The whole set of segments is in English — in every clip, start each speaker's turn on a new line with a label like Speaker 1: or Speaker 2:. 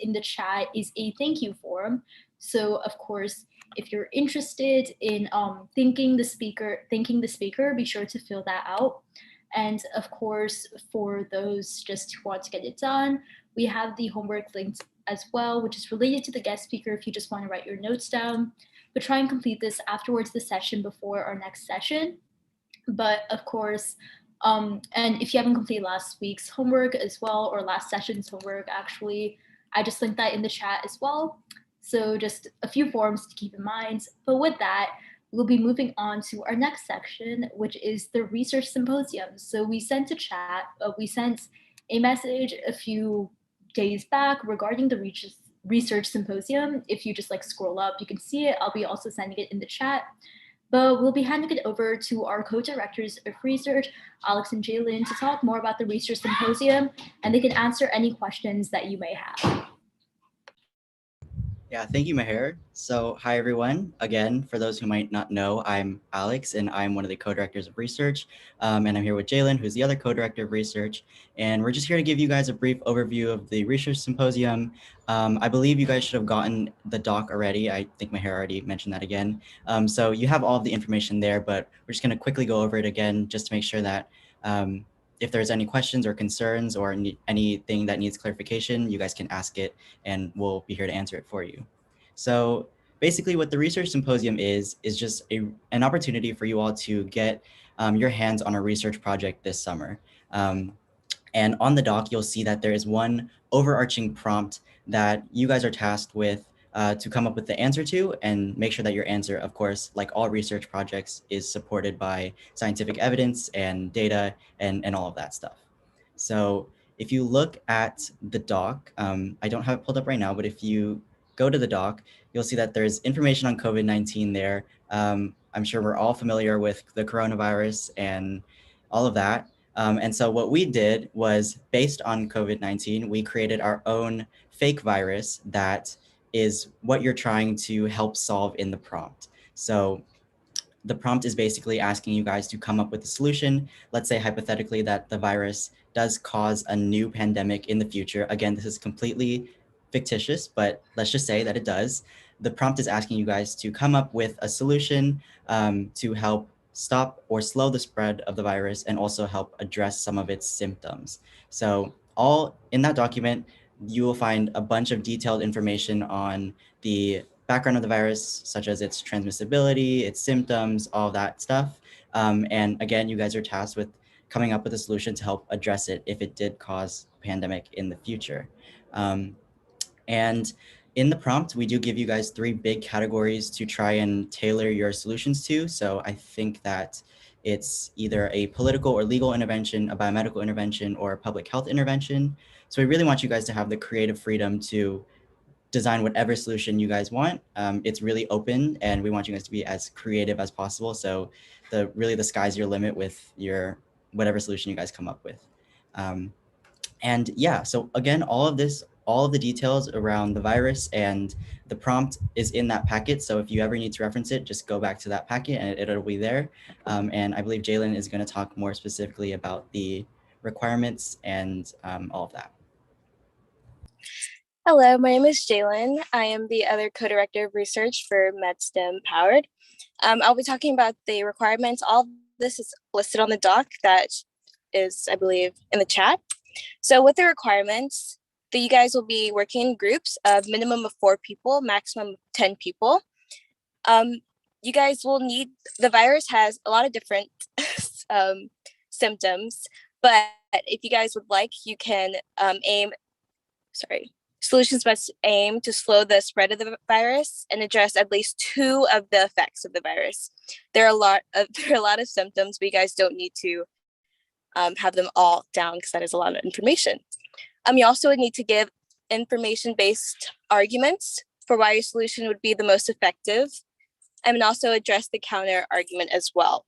Speaker 1: in the chat is a thank you form. So of course, if you're interested in thanking the speaker, be sure to fill that out. And of course, for those just who want to get it done, we have the homework linked as well, which is related to the guest speaker if you just want to write your notes down. But try and complete this afterwards the session before our next session. But of course, and if you haven't completed last week's homework as well, or last session's homework, actually, I just linked that in the chat as well. So just a few forms to keep in mind. But with that, we'll be moving on to our next section, which is the research symposium. So we sent a message a few days back regarding the research symposium. If you just like scroll up, you can see it. I'll be also sending it in the chat. But we'll be handing it over to our co-directors of research, Alex and Jalen, to talk more about the research symposium, and they can answer any questions that you may have.
Speaker 2: Yeah, thank you, Meher. So, hi everyone. Again, for those who might not know, I'm Alex, and I'm one of the co-directors of research. And I'm here with Jalen, who's the other co-director of research. And we're just here to give you guys a brief overview of the research symposium. I believe you guys should have gotten the doc already. I think Meher already mentioned that again. So you have all of the information there, but we're just going to quickly go over it again just to make sure that if there's any questions or concerns or anything that needs clarification, you guys can ask it and we'll be here to answer it for you. So basically what the research symposium is just an opportunity for you all to get your hands on a research project this summer. And on the doc, you'll see that there is one overarching prompt that you guys are tasked with to come up with the answer to, and make sure that your answer, of course, like all research projects, is supported by scientific evidence and data and all of that stuff. So if you look at the doc, I don't have it pulled up right now, but if you go to the doc, you'll see that there's information on COVID-19 there. I'm sure we're all familiar with the coronavirus and all of that. And so what we did was, based on COVID-19, we created our own fake virus that is what you're trying to help solve in the prompt. So the prompt is basically asking you guys to come up with a solution. Let's say hypothetically that the virus does cause a new pandemic in the future. Again, this is completely fictitious, but let's just say that it does. The prompt is asking you guys to come up with a solution to help stop or slow the spread of the virus and also help address some of its symptoms. So all in that document, you will find a bunch of detailed information on the background of the virus, such as its transmissibility, its symptoms, all that stuff. And again, you guys are tasked with coming up with a solution to help address it if it did cause a pandemic in the future. And in the prompt, we do give you guys 3 big categories to try and tailor your solutions to. So I think that it's either a political or legal intervention, a biomedical intervention, or a public health intervention. So we really want you guys to have the creative freedom to design whatever solution you guys want. It's really open, and we want you guys to be as creative as possible. So the sky's your limit with your whatever solution you guys come up with. And yeah, so again, all of the details around the virus and the prompt is in that packet. So if you ever need to reference it, just go back to that packet and it'll be there. And I believe Jalen is going to talk more specifically about the requirements and all of that.
Speaker 3: Hello, my name is Jalen. I am the other co-director of research for MedStem Powered. I'll be talking about the requirements. All of this is listed on the doc that is, I believe, in the chat. So with the requirements, that you guys will be working in groups of minimum of 4 people, maximum of 10 people. You guys will need, the virus has a lot of different symptoms, but if you guys would like, you can solutions must aim to slow the spread of the virus and address at least 2 of the effects of the virus. There are a lot of symptoms, but you guys don't need to have them all down because that is a lot of information. You also would need to give information-based arguments for why your solution would be the most effective, and also address the counter argument as well.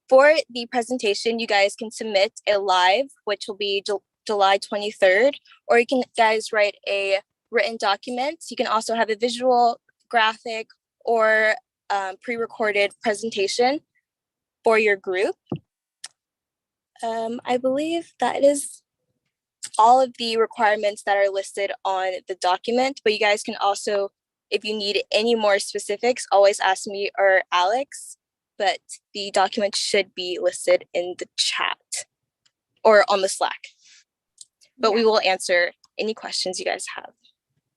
Speaker 3: For the presentation, you guys can submit a live, which will be July 23rd, or you can guys write a written document. You can also have a visual, graphic, or pre-recorded presentation for your group. I believe that is all of the requirements that are listed on the document, but you guys can also, if you need any more specifics, always ask me or Alex, but the document should be listed in the chat or on the Slack. But we will answer any questions you guys have.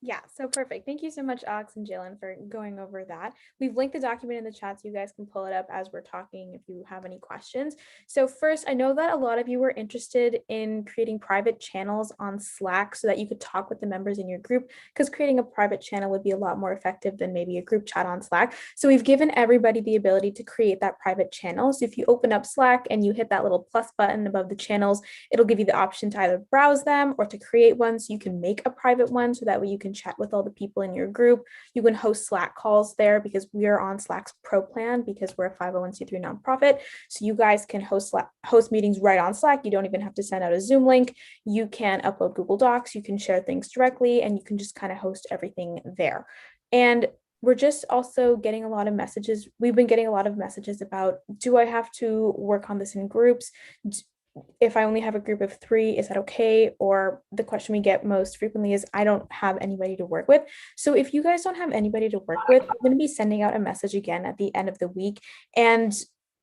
Speaker 4: Yeah, so perfect. Thank you so much, Alex and Jalen, for going over that. We've linked the document in the chat so you guys can pull it up as we're talking if you have any questions. So first, I know that a lot of you were interested in creating private channels on Slack so that you could talk with the members in your group, because creating a private channel would be a lot more effective than maybe a group chat on Slack. So we've given everybody the ability to create that private channel. So if you open up Slack and you hit that little plus button above the channels, it'll give you the option to either browse them or to create one. So you can make a private one so that way you can chat with all the people in your group. You can host Slack calls there because we are on Slack's Pro plan because we're a 501c3 nonprofit. So you guys can host meetings right on Slack. You don't even have to send out a Zoom link. You can upload Google Docs. You can share things directly, and you can just kind of host everything there. And we're just also getting a lot of messages. We've been getting a lot of messages about, do I have to work on this in groups? If I only have a group of 3, is that okay? Or the question we get most frequently is, I don't have anybody to work with. So if you guys don't have anybody to work with, I'm going to be sending out a message again at the end of the week. And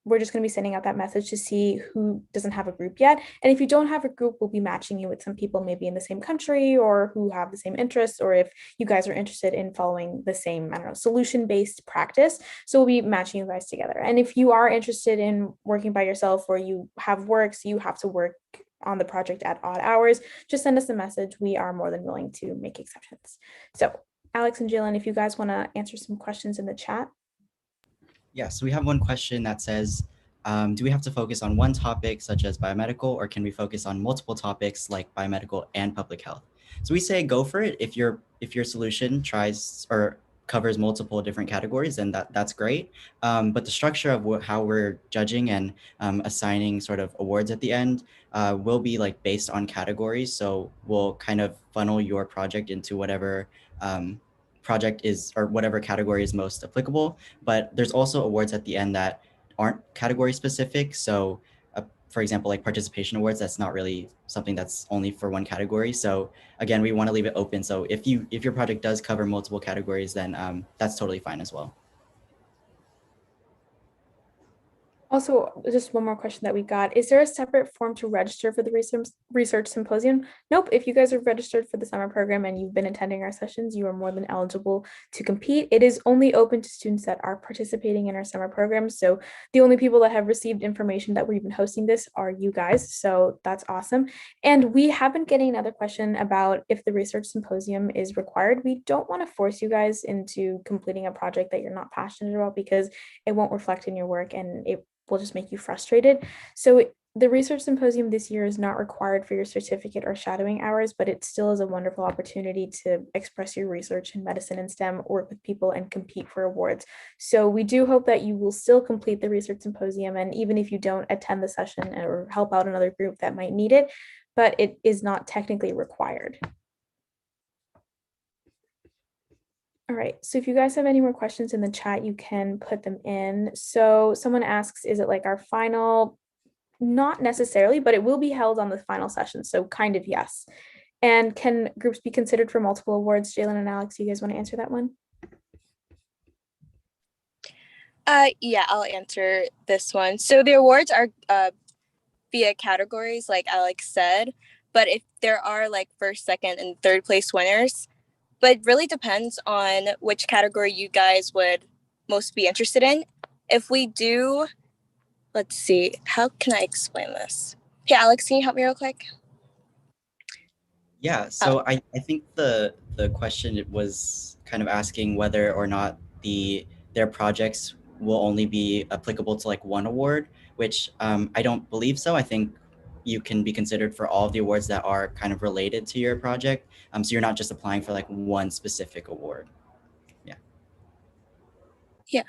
Speaker 4: we're just going to be sending out that message to see who doesn't have a group yet. And if you don't have a group, we'll be matching you with some people maybe in the same country or who have the same interests, or if you guys are interested in following the same, I don't know, solution-based practice. So we'll be matching you guys together. And if you are interested in working by yourself, or you have work, so you have to work on the project at odd hours, just send us a message. We are more than willing to make exceptions. So Alex and Jalen, if you guys want to answer some questions in the chat.
Speaker 2: Yeah, so we have one question that says, do we have to focus on one topic such as biomedical, or can we focus on multiple topics like biomedical and public health? So we say go for it. If your solution tries or covers multiple different categories, then that's great. But the structure of how we're judging and assigning sort of awards at the end will be like based on categories. So we'll kind of funnel your project into whatever project is, or whatever category is most applicable. But there's also awards at the end that aren't category specific. So for example, like participation awards, that's not really something that's only for one category. So again, we want to leave it open. So if your project does cover multiple categories, then that's totally fine as well.
Speaker 4: Also, just one more question that we got. Is there a separate form to register for the research symposium? Nope. If you guys are registered for the summer program and you've been attending our sessions, you are more than eligible to compete. It is only open to students that are participating in our summer program. So the only people that have received information that we're even hosting this are you guys. So that's awesome. And we have been getting another question about if the research symposium is required. We don't want to force you guys into completing a project that you're not passionate about, because it won't reflect in your work and it will just make you frustrated. So the research symposium this year is not required for your certificate or shadowing hours, but it still is a wonderful opportunity to express your research in medicine and STEM, work with people, and compete for awards. So we do hope that you will still complete the research symposium, and even if you don't attend the session or help out another group that might need it, but it is not technically required. All right, so if you guys have any more questions in the chat, you can put them in. So someone asks, is it like our final? Not necessarily, but it will be held on the final session. So kind of yes. And can groups be considered for multiple awards? Jalen and Alex, you guys want to answer that one?
Speaker 3: Yeah, I'll answer this one. So the awards are via categories, like Alex said, but if there are like first, second, and third place winners, but it really depends on which category you guys would most be interested in. If we do, let's see, how can I explain this? Hey, Alex, can you help me real quick?
Speaker 2: Yeah, so I think the question was kind of asking whether or not their projects will only be applicable to like one award, which I don't believe so. I think you can be considered for all of the awards that are kind of related to your project. So you're not just applying for like one specific award. Yeah.
Speaker 3: Yeah.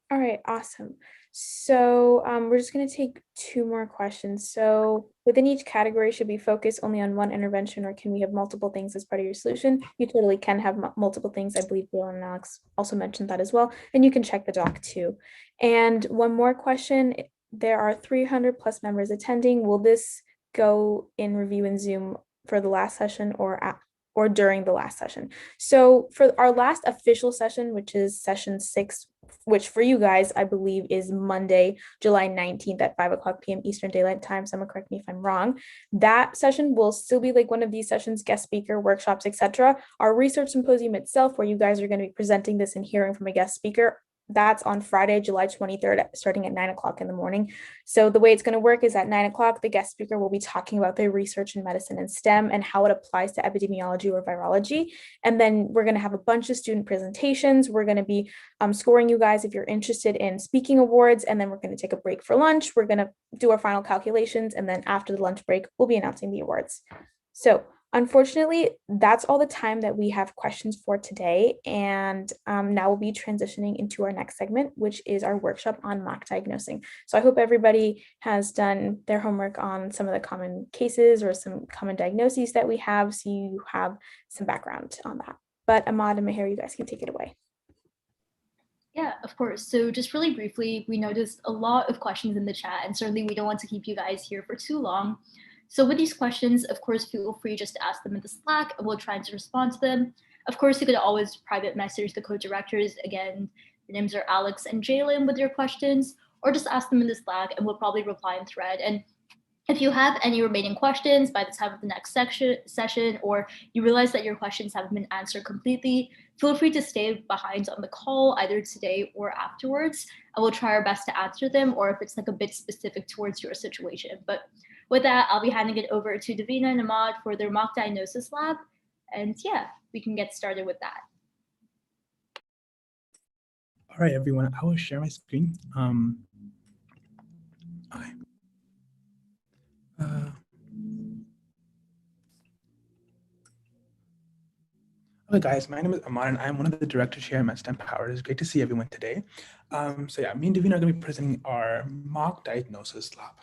Speaker 4: All right, awesome. So we're just going to take 2 more questions. So within each category, should we focus only on one intervention, or can we have multiple things as part of your solution? You totally can have multiple things. I believe Bill and Alex also mentioned that as well. And you can check the doc too. And one more question, there are 300 plus members attending. Will this go in review in Zoom for the last session or during the last session. So for our last official session, which is session 6, which for you guys, I believe is Monday, July 19th at 5:00 p.m. Eastern Daylight Time. Someone correct me if I'm wrong. That session will still be like one of these sessions, guest speaker, workshops, etc. Our research symposium itself, where you guys are going to be presenting this and hearing from a guest speaker, that's on Friday, July 23rd, starting at 9:00 in the morning. So the way it's going to work is at 9:00, the guest speaker will be talking about their research in medicine and STEM and how it applies to epidemiology or virology. And then we're going to have a bunch of student presentations. We're going to be scoring you guys if you're interested in speaking awards. And then we're going to take a break for lunch. We're going to do our final calculations. And then after the lunch break, we'll be announcing the awards. So unfortunately, that's all the time that we have questions for today. And now we'll be transitioning into our next segment, which is our workshop on mock diagnosing. So I hope everybody has done their homework on some of the common cases or some common diagnoses that we have, so you have some background on that. But Ahmad and Meher, you guys can take it away.
Speaker 1: Yeah, of course. So just really briefly, we noticed a lot of questions in the chat, and certainly we don't want to keep you guys here for too long. So with these questions, of course, feel free just to ask them in the Slack and we'll try to respond to them. Of course, you could always private message the co-directors. Again, their names are Alex and Jalen with your questions, or just ask them in the Slack and we'll probably reply in thread. And if you have any remaining questions by the time of the next session, or you realize that your questions haven't been answered completely, feel free to stay behind on the call either today or afterwards. And we'll try our best to answer them, or if it's like a bit specific towards your situation. But with that, I'll be handing it over to Davina and Ahmad for their mock diagnosis lab. And yeah, we can get started with that.
Speaker 5: All right, everyone, I will share my screen. Okay. Hello guys, my name is Ahmad and I'm one of the directors here at MedSTEM Power. It's great to see everyone today. So yeah, me and Davina are going to be presenting our mock diagnosis lab.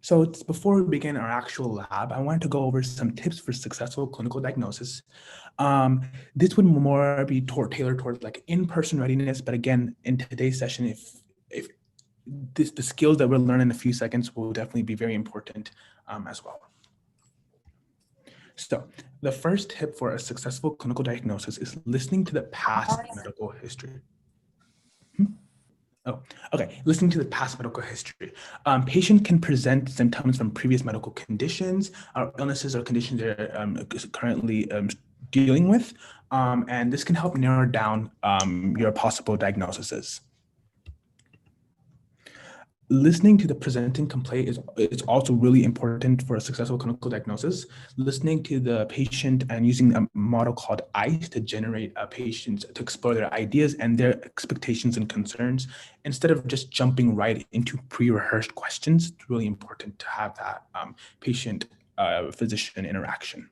Speaker 5: So before we begin our actual lab, I wanted to go over some tips for successful clinical diagnosis. This would more be tailored towards like in-person readiness, but again, in today's session, if the skills that we'll learn in a few seconds will definitely be very important as well. So the first tip for a successful clinical diagnosis is listening to the past medical history. Oh, okay. Listening to the past medical history. Patient can present symptoms from previous medical conditions or illnesses or conditions they're currently dealing with, and this can help narrow down your possible diagnoses. Listening to the presenting complaint is also really important for a successful clinical diagnosis. Listening to the patient and using a model called ICE to generate patients to explore their ideas and their expectations and concerns, instead of just jumping right into pre-rehearsed questions. It's really important to have that patient-physician interaction.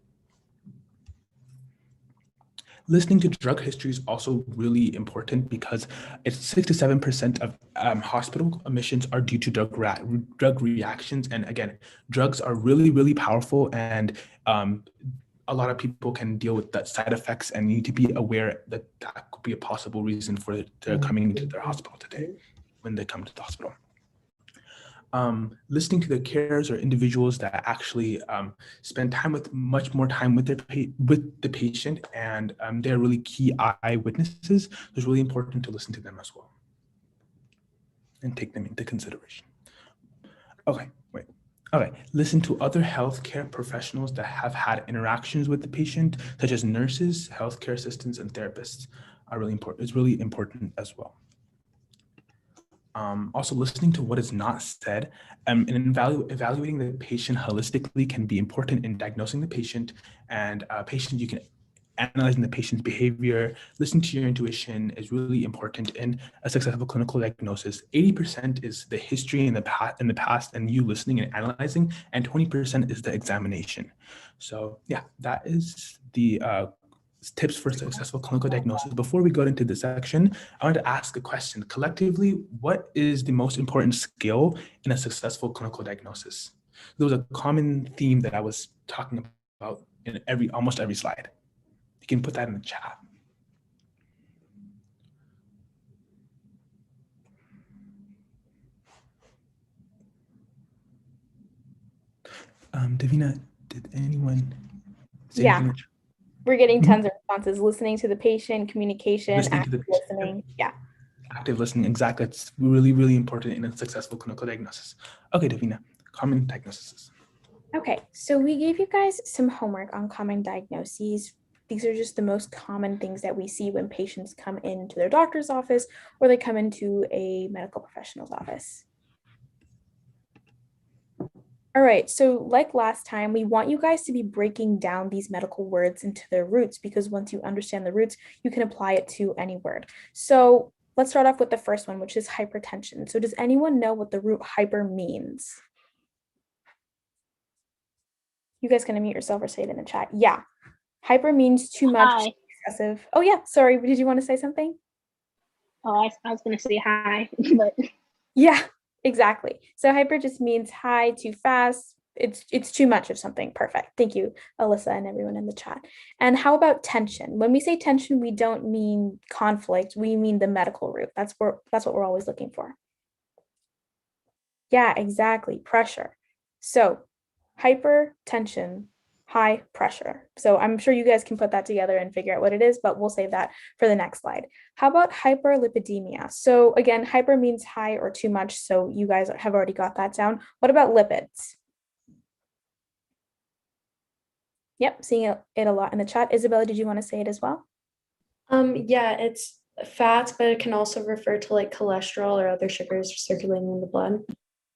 Speaker 5: Listening to drug history is also really important because it's 6 to 7% of hospital admissions are due to drug reactions. And again, drugs are really, really powerful, and a lot of people can deal with that side effects, and need to be aware that that could be a possible reason for their coming into their hospital today when they come to the hospital. Listening to the carers or individuals that actually spend much more time with the patient, and they're really key eyewitnesses. It's really important to listen to them as well and take them into consideration. Okay, listen to other healthcare professionals that have had interactions with the patient, such as nurses, healthcare assistants, and therapists are really important. It's really important as well. Also, listening to what is not said and evaluating the patient holistically can be important in diagnosing the patient. And you can analyzing the patient's behavior. Listening to your intuition is really important in a successful clinical diagnosis. 80% is the history in the past and you listening and analyzing, and 20% is the examination. So yeah, that is the tips for successful clinical diagnosis. Before we go into this section, I want to ask a question. Collectively, what is the most important skill in a successful clinical diagnosis? There was a common theme that I was talking about in almost every slide. You can put that in the chat. Davina, did anyone say
Speaker 4: Yeah.
Speaker 5: anything?
Speaker 4: We're getting
Speaker 5: Mhm.
Speaker 4: tons of responses, listening to the patient, communication,
Speaker 5: Listening to the
Speaker 4: active
Speaker 5: patient.
Speaker 4: listening. Yeah.
Speaker 5: Active listening, exactly. It's really, really important in a successful clinical diagnosis. Okay, Davina, common diagnoses.
Speaker 4: Okay, so we gave you guys some homework on common diagnoses. These are just the most common things that we see when patients come into their doctor's office or they come into a medical professional's office. All right, so like last time, we want you guys to be breaking down these medical words into their roots, because once you understand the roots, you can apply it to any word. So let's start off with the first one, which is hypertension. So does anyone know what the root hyper means? You guys can unmute yourself or say it in the chat. Yeah, hyper means too much,
Speaker 6: Hi.
Speaker 4: excessive. Oh yeah, sorry, did you want to say something?
Speaker 6: Oh, I was going to say hi, but
Speaker 4: Yeah, exactly. So hyper just means high, too fast. It's too much of something. Perfect. Thank you, Alyssa, and everyone in the chat. And how about tension? When we say tension, we don't mean conflict. We mean the medical route. That's what we're always looking for. Yeah, exactly. Pressure. So hypertension, high pressure. So I'm sure you guys can put that together and figure out what it is, but we'll save that for the next slide. How about hyperlipidemia? So again, hyper means high or too much. So you guys have already got that down. What about lipids? Yep, seeing it a lot in the chat. Isabella, did you want to say it as well?
Speaker 7: Yeah, it's fats, but it can also refer to like cholesterol or other sugars circulating in the blood.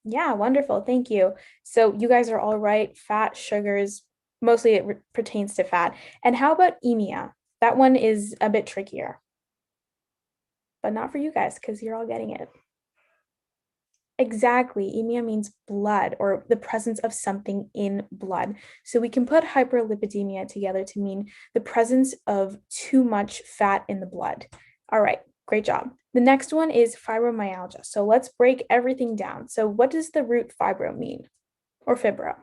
Speaker 4: Yeah, wonderful. Thank you. So you guys are all right. Fat, sugars, mostly it pertains to fat. And how about emia? That one is a bit trickier, but not for you guys because you're all getting it. Exactly. Emia means blood or the presence of something in blood. So we can put hyperlipidemia together to mean the presence of too much fat in the blood. All right, great job. The next one is fibromyalgia. So let's break everything down. So what does the root fibro mean, or fibro?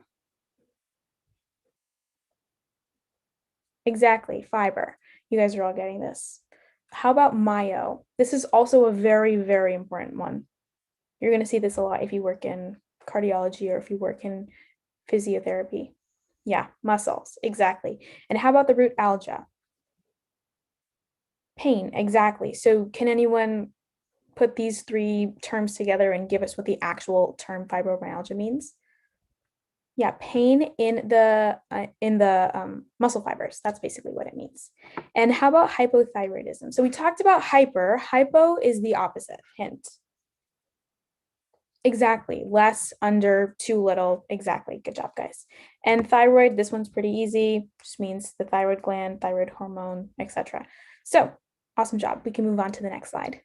Speaker 4: Exactly, fiber. You guys are all getting this. How about myo? This is also a very, very important one. You're going to see this a lot if you work in cardiology or if you work in physiotherapy. Yeah, muscles, exactly. And how about the root algia? Pain, exactly. So can anyone put these three terms together and give us what the actual term fibromyalgia means? Yeah, pain in the muscle fibers. That's basically what it means. And how about hypothyroidism? So we talked about hyper. Hypo is the opposite. Hint. Exactly. Less, under, too little. Exactly. Good job, guys. And thyroid, this one's pretty easy. Just means the thyroid gland, thyroid hormone, etc. So awesome job. We can move on to the next slide.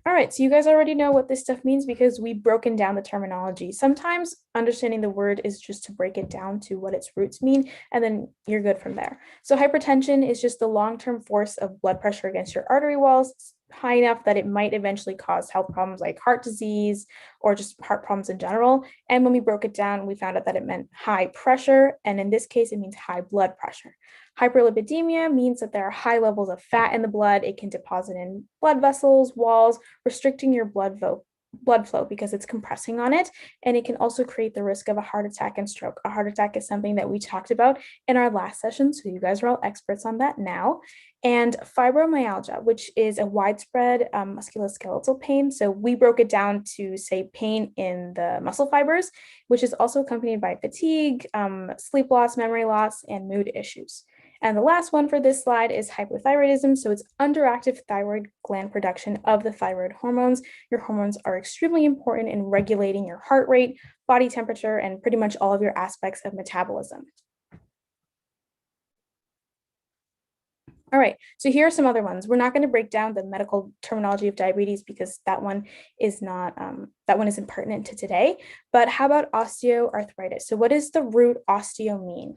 Speaker 4: All right, so you guys already know what this stuff means because we've broken down the terminology. Sometimes understanding the word is just to break it down to what its roots mean, and then you're good from there. So hypertension is just the long-term force of blood pressure against your artery walls. It's high enough that it might eventually cause health problems like heart disease or just heart problems in general. And when we broke it down, we found out that it meant high pressure, and in this case, it means high blood pressure. Hyperlipidemia means that there are high levels of fat in the blood. It can deposit in blood vessels, walls, restricting your blood flow because it's compressing on it. And it can also create the risk of a heart attack and stroke. A heart attack is something that we talked about in our last session, so you guys are all experts on that now. And fibromyalgia, which is a widespread musculoskeletal pain. So we broke it down to say pain in the muscle fibers, which is also accompanied by fatigue, sleep loss, memory loss, and mood issues. And the last one for this slide is hypothyroidism. So it's underactive thyroid gland production of the thyroid hormones. Your hormones are extremely important in regulating your heart rate, body temperature, and pretty much all of your aspects of metabolism. All right, so here are some other ones. We're not going to break down the medical terminology of diabetes because that one is not, that one isn't pertinent to today. But how about osteoarthritis? So what does the root osteo mean?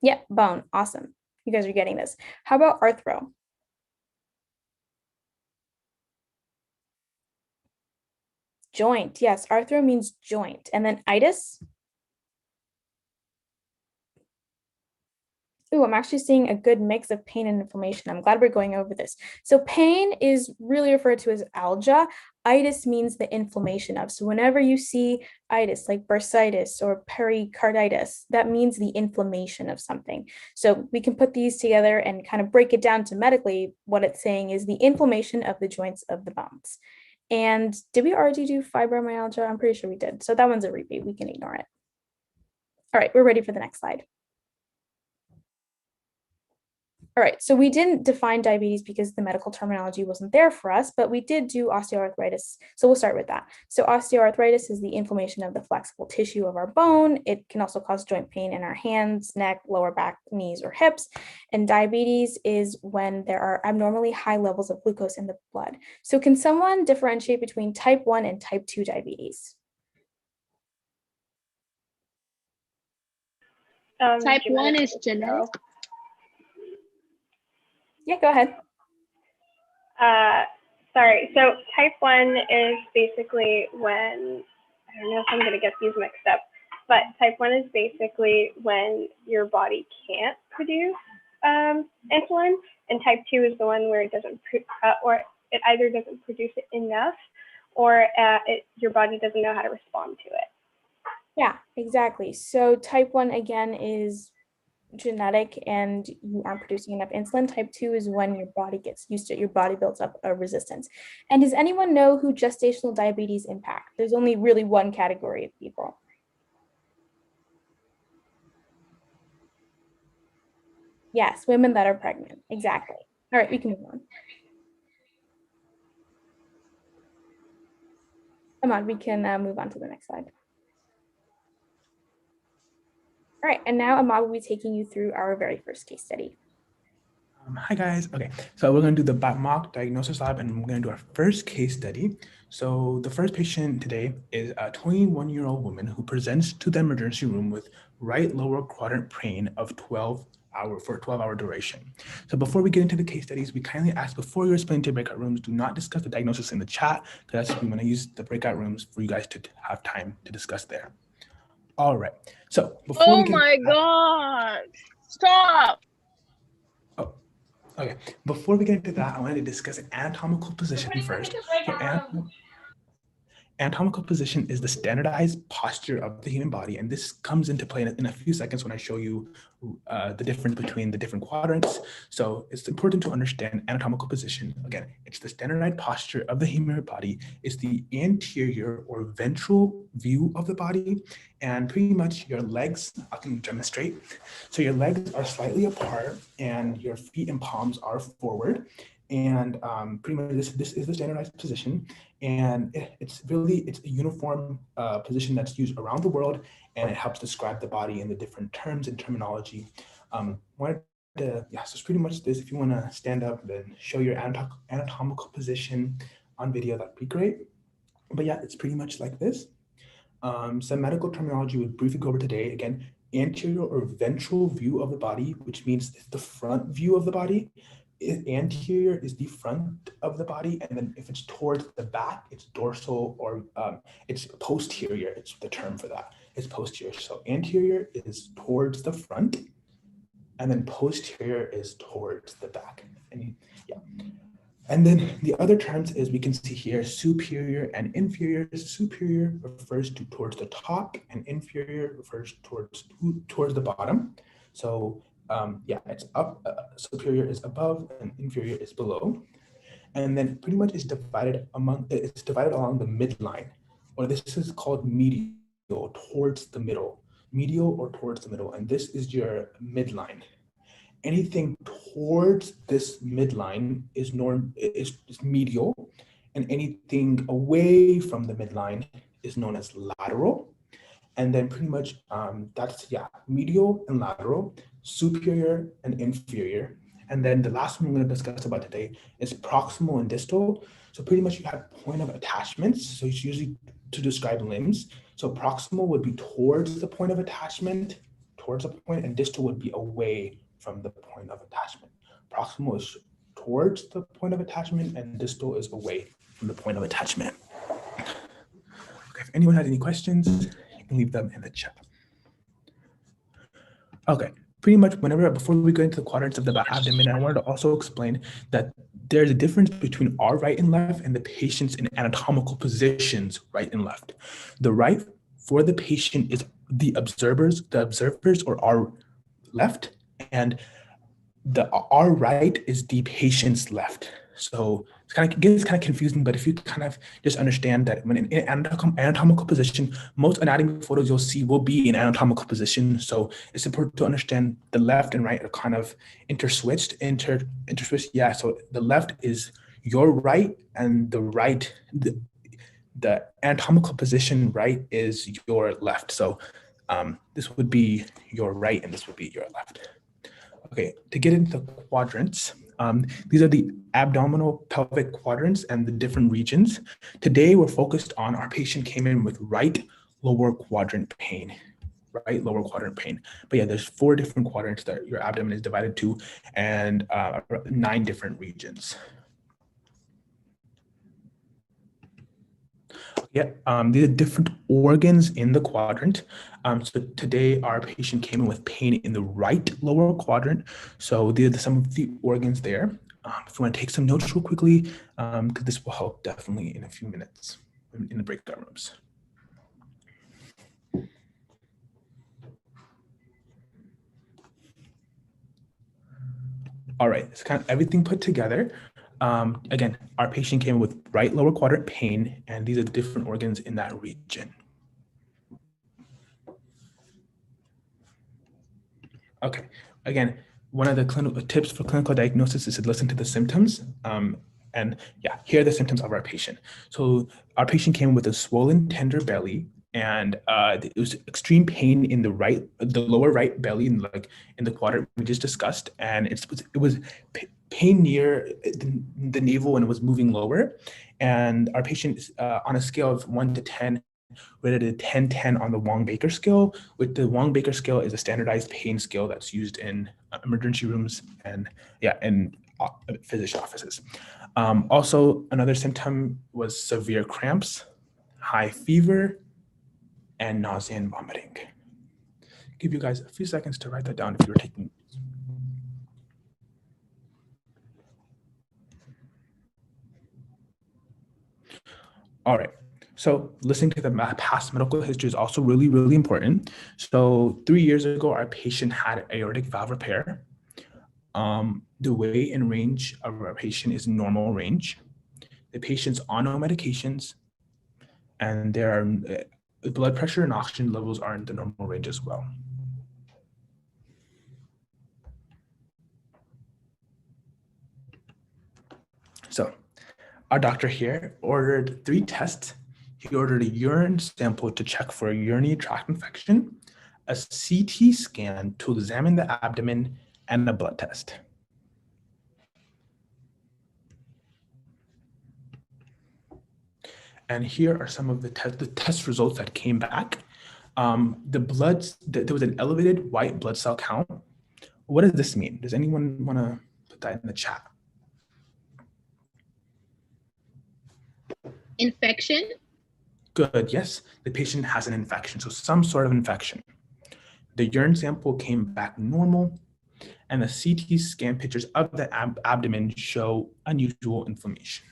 Speaker 4: Yeah, bone. Awesome. You guys are getting this. How about arthro? Joint. Yes, arthro means joint. And then itis. Ooh, I'm actually seeing a good mix of pain and inflammation. I'm glad we're going over this. So pain is really referred to as algia. Itis means the inflammation of. So whenever you see itis, like bursitis or pericarditis, that means the inflammation of something. So we can put these together and kind of break it down to medically. What it's saying is the inflammation of the joints of the bones. And did we already do fibromyalgia? I'm pretty sure we did. So that one's a repeat. We can ignore it. All right, we're ready for the next slide. All right, so we didn't define diabetes because the medical terminology wasn't there for us, but we did do osteoarthritis. So we'll start with that. So osteoarthritis is the inflammation of the flexible tissue of our bone. It can also cause joint pain in our hands, neck, lower back, knees, or hips. And diabetes is when there are abnormally high levels of glucose in the blood. So can someone differentiate between type 1 and type 2 diabetes?
Speaker 6: Type 1 is genetic.
Speaker 4: Yeah, go ahead.
Speaker 8: Sorry, so type 1 is basically when, I don't know if I'm going to get these mixed up, but type 1 is basically when your body can't produce insulin, and type 2 is the one where it doesn't, or it either doesn't produce it enough, or your body doesn't know how to respond to it.
Speaker 4: Yeah, exactly. So type 1 again is genetic and you aren't producing enough insulin. Type 2 is when your body gets used to it, your body builds up a resistance. And does anyone know who gestational diabetes impact? There's only really one category of people. Yes, women that are pregnant. Exactly. All right, we can move on. Come on, we can move on to the next slide. All right, and now Ahmad will be taking you through our very first case study.
Speaker 5: Hi guys. Okay, so we're going to do the mock diagnosis lab, and we're going to do our first case study. So the first patient today is a 21-year-old woman who presents to the emergency room with right lower quadrant pain of 12-hour duration. So before we get into the case studies, we kindly ask before you explain to breakout rooms, do not discuss the diagnosis in the chat, because we want to use the breakout rooms for you guys to have time to discuss there. All right. So before we get
Speaker 6: my God! Stop!
Speaker 5: Okay, before we get into that, I wanted to discuss an anatomical position first. So anatomical position is the standardized posture of the human body, and this comes into play in a few seconds when I show you the difference between the different quadrants. So it's important to understand anatomical position. Again, it's the standardized posture of the human body. It's the anterior or ventral view of the body, and pretty much your legs, I can demonstrate. So your legs are slightly apart and your feet and palms are forward. And pretty much this is the standardized position, and it's a uniform position that's used around the world, and it helps describe the body in the different terms and terminology. So it's pretty much this. If you want to stand up and show your anatomical position on video, that'd be great. But yeah, it's pretty much like this. Some medical terminology we'll briefly go over today. Again, anterior or ventral view of the body, which means the front view of the body. Anterior is the front of the body, and then if it's towards the back, it's dorsal, or it's posterior. It's the term for that. It's posterior. So anterior is towards the front, and then posterior is towards the back. And yeah. And then the other terms is we can see here superior and inferior. Superior refers to towards the top, and inferior refers towards the bottom. So it's up, superior is above and inferior is below. And then pretty much it's divided along the midline, or this is called medial, towards the middle, medial or towards the middle. And this is your midline. Anything towards this midline is medial, and anything away from the midline is known as lateral. And then pretty much medial and lateral, superior and inferior. And then the last one we're going to discuss about today is proximal and distal. So pretty much you have point of attachments. So it's usually to describe limbs. So proximal would be towards the point of attachment, and distal would be away from the point of attachment. Proximal is towards the point of attachment, and distal is away from the point of attachment. Okay, if anyone has any questions, you can leave them in the chat. Okay, pretty much before we go into the quadrants of the abdomen, I wanted to also explain that there's a difference between our right and left and the patient's in anatomical positions, right and left. The right for the patient is the observers or our left, and our right is the patient's left. So it gets kind of confusing, but if you kind of just understand that when in anatomical position, most anatomy photos you'll see will be in anatomical position. So it's important to understand the left and right are kind of interswitched. Yeah, so the left is your right, and the right, the anatomical position right is your left. So this would be your right and this would be your left. Okay, to get into the quadrants, these are the abdominal pelvic quadrants and the different regions. Today, we're focused on our patient came in with right lower quadrant pain, right lower quadrant pain. But yeah, there's 4 different quadrants that your abdomen is divided to, and 9 different regions. Yeah, these are different organs in the quadrant. So today our patient came in with pain in the right lower quadrant. So these are some of the organs there. If you want to take some notes real quickly, because this will help definitely in a few minutes in the breakout rooms. All right, it's kind of everything put together. Again, our patient came with right lower quadrant pain, and these are the different organs in that region. Okay, again, one of the clinical tips for clinical diagnosis is to listen to the symptoms. And yeah, here are the symptoms of our patient. So our patient came with a swollen, tender belly, and it was extreme pain in the lower right belly, in the quadrant we just discussed, and it was pain near the navel and it was moving lower. And our patient, on a scale of 1 to 10, rated a 10-10 on the Wong-Baker scale. With the Wong-Baker scale is a standardized pain scale that's used in emergency rooms and in physician offices. Also, another symptom was severe cramps, high fever, and nausea and vomiting. Give you guys a few seconds to write that down if you were taking. All right. So listening to the past medical history is also really, really important. So 3 years ago, our patient had aortic valve repair. The weight and range of our patient is normal range. The patient's on no medications, and their blood pressure and oxygen levels are in the normal range as well. So our doctor here ordered 3 tests. He ordered a urine sample to check for a urinary tract infection, a CT scan to examine the abdomen, and a blood test. And here are some of the test results that came back. There was an elevated white blood cell count. What does this mean? Does anyone want to put that in the chat?
Speaker 6: Infection?
Speaker 5: Good, yes. The patient has an infection, so some sort of infection. The urine sample came back normal, and the CT scan pictures of the abdomen show unusual inflammation.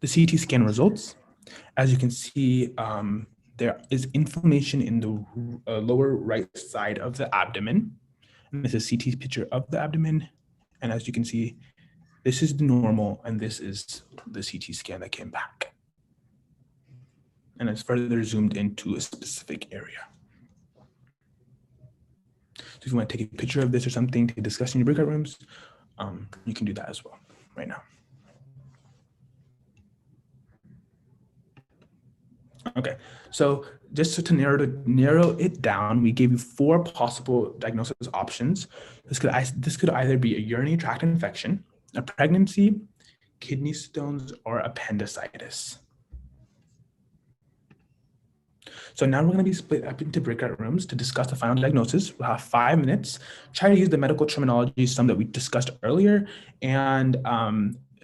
Speaker 5: The CT scan results, as you can see, there is inflammation in the lower right side of the abdomen. And this is a CT picture of the abdomen. And as you can see, this is the normal, and this is the CT scan that came back. And it's further zoomed into a specific area. So if you want to take a picture of this or something to discuss in your breakout rooms, you can do that as well right now. Okay, so just to narrow it down, we gave you 4 possible diagnosis options. This could either be a urinary tract infection, a pregnancy, kidney stones, or appendicitis. So now we're going to be split up into breakout rooms to discuss the final diagnosis. We'll have 5 minutes. Try to use the medical terminology, some that we discussed earlier, and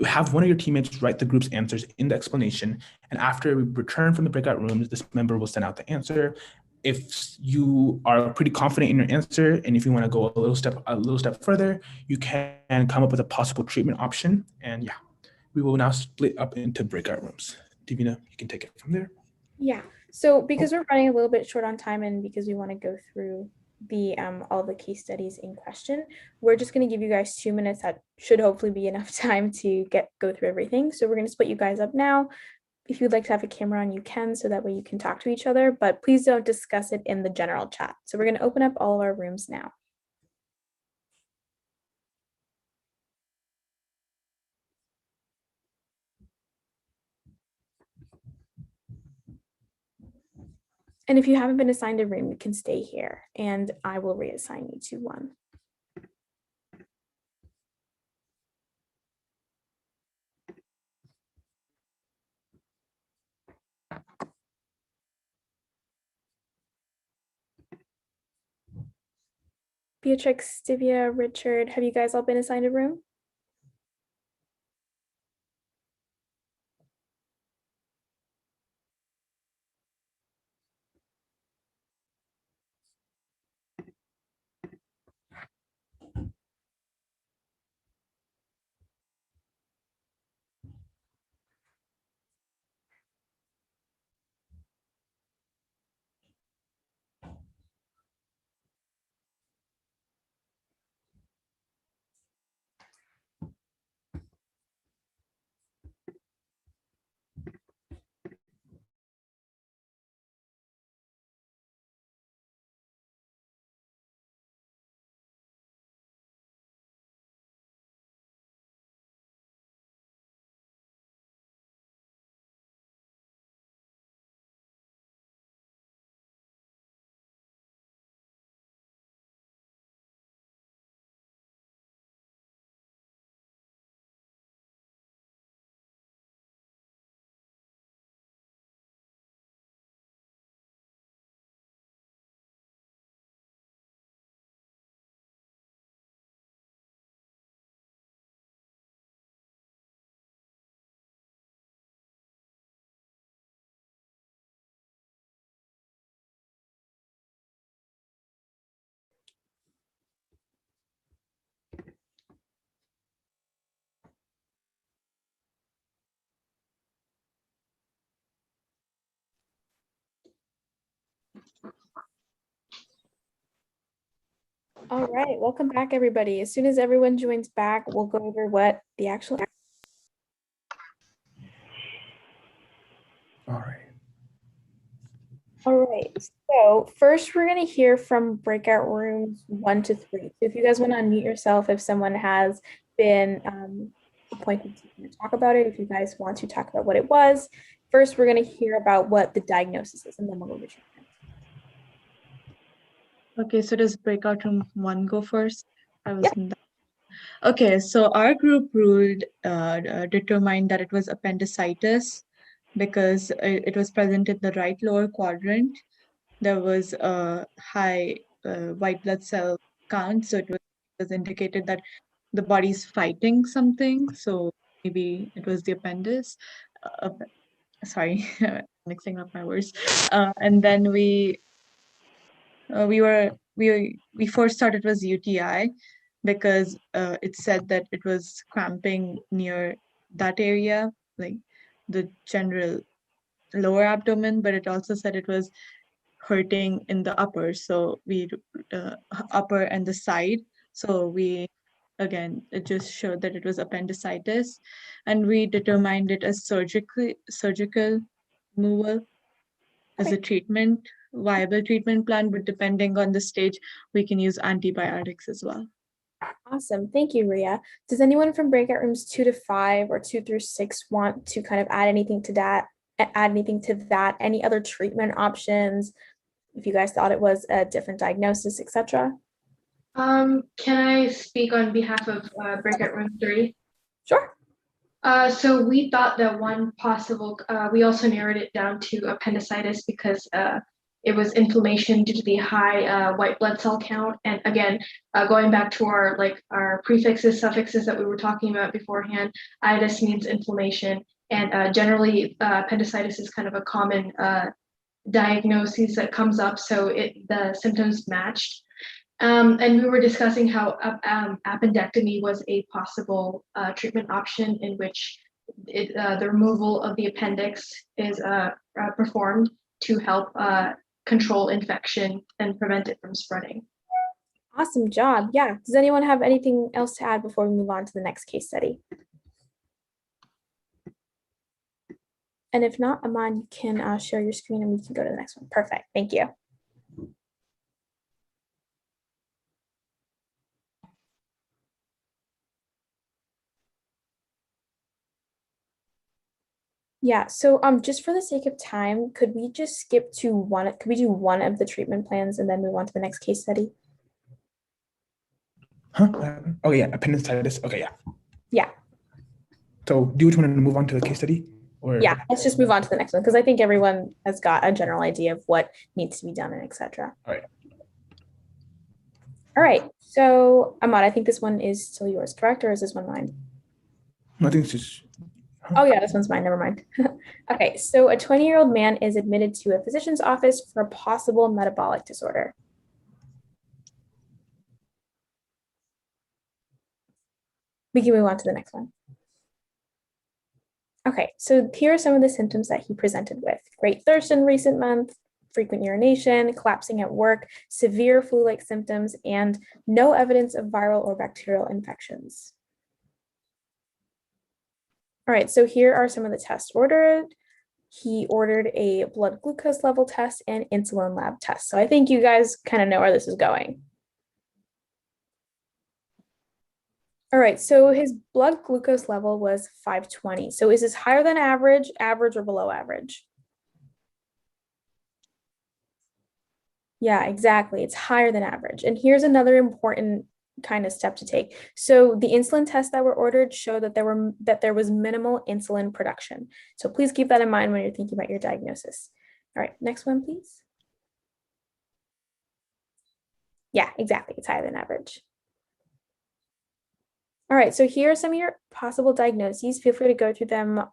Speaker 5: have one of your teammates write the group's answers in the explanation. And after we return from the breakout rooms, this member will send out the answer. if you are pretty confident in your answer, and if you want to go a little step further, you can come up with a possible treatment option. And yeah, we will now split up into breakout rooms. Divina, you can take it from there.
Speaker 4: Yeah. So because we're running a little bit short on time, and because we want to go through the all the case studies in question, we're just going to give you guys 2 minutes. That should hopefully be enough time to go through everything. So we're going to split you guys up now. If you'd like to have a camera on, you can, so that way you can talk to each other, but please don't discuss it in the general chat. So we're going to open up all of our rooms now. And if you haven't been assigned a room, you can stay here and I will reassign you to one. Beatrix, Divya, Richard, have you guys all been assigned a room? All right, welcome back, everybody. As soon as everyone joins back, we'll go over what the actual.
Speaker 5: All right.
Speaker 4: All right, so first we're going to hear from breakout rooms 1 to 3. So if you guys want to unmute yourself, if someone has been appointed to talk about it, if you guys want to talk about what it was. First, we're going to hear about what the diagnosis is, and then we'll go over treatment.
Speaker 9: Okay, so does breakout room 1 go first? I was in that. Okay, so our group determined that it was appendicitis because it was present in the right lower quadrant. There was a high white blood cell count, so it was indicated that the body's fighting something. So maybe it was the appendix. Sorry, mixing up my words. And then we first thought it was UTI because it said that it was cramping near that area, like the general lower abdomen, but it also said it was hurting in the upper, so we upper and the side. So we again, it just showed that it was appendicitis, and we determined it as surgical removal as a treatment, viable treatment plan, but depending on the stage, we can use antibiotics as well.
Speaker 4: Awesome. Thank you, Ria. Does anyone from breakout rooms 2 to 5 or 2 through 6 want to kind of add anything to that? Any other treatment options? If you guys thought it was a different diagnosis, etc.
Speaker 7: Can I speak on behalf of breakout room 3?
Speaker 4: Sure.
Speaker 7: So we thought that one possible, we also narrowed it down to appendicitis because it was inflammation due to the high white blood cell count. And again, going back to our prefixes, suffixes that we were talking about beforehand, itis means inflammation. And generally appendicitis is kind of a common diagnoses that comes up, so the symptoms matched. And we were discussing how appendectomy was a possible treatment option in which the removal of the appendix is performed to help control infection and prevent it from spreading.
Speaker 4: Awesome job. Yeah. Does anyone have anything else to add before we move on to the next case study? And if not, Aman, you can share your screen and we can go to the next one. Perfect. Thank you. Yeah, so just for the sake of time, could we just skip to one, could we do one of the treatment plans and then move on to the next case study?
Speaker 5: Huh? Oh yeah, appendicitis. Okay, yeah.
Speaker 4: Yeah.
Speaker 5: So do you want to move on to the case study? Or
Speaker 4: yeah, let's just move on to the next one because I think everyone has got a general idea of what needs to be done and etc.
Speaker 5: All right.
Speaker 4: All right. So Ahmad, I think this one is still yours, correct? Or is this one mine?
Speaker 5: I think it's just
Speaker 4: Oh yeah, this one's mine. Never mind. Okay, so a 20-year-old man is admitted to a physician's office for a possible metabolic disorder. We can move on to the next one. Okay, so here are some of the symptoms that he presented with. Great thirst in recent months, frequent urination, collapsing at work, severe flu-like symptoms, and no evidence of viral or bacterial infections. All right, so here are some of the tests ordered. He ordered a blood glucose level test and insulin lab test. So I think you guys kind of know where this is going. All right, so his blood glucose level was 520. So is this higher than average, average, or below average? Yeah, exactly. It's higher than average. And here's another important kind of step to take. So the insulin tests that were ordered show that there was minimal insulin production. So please keep that in mind when you're thinking about your diagnosis. All right, next one, please. Yeah, exactly. It's higher than average. All right, so here are some of your possible diagnoses. Feel free to go through them,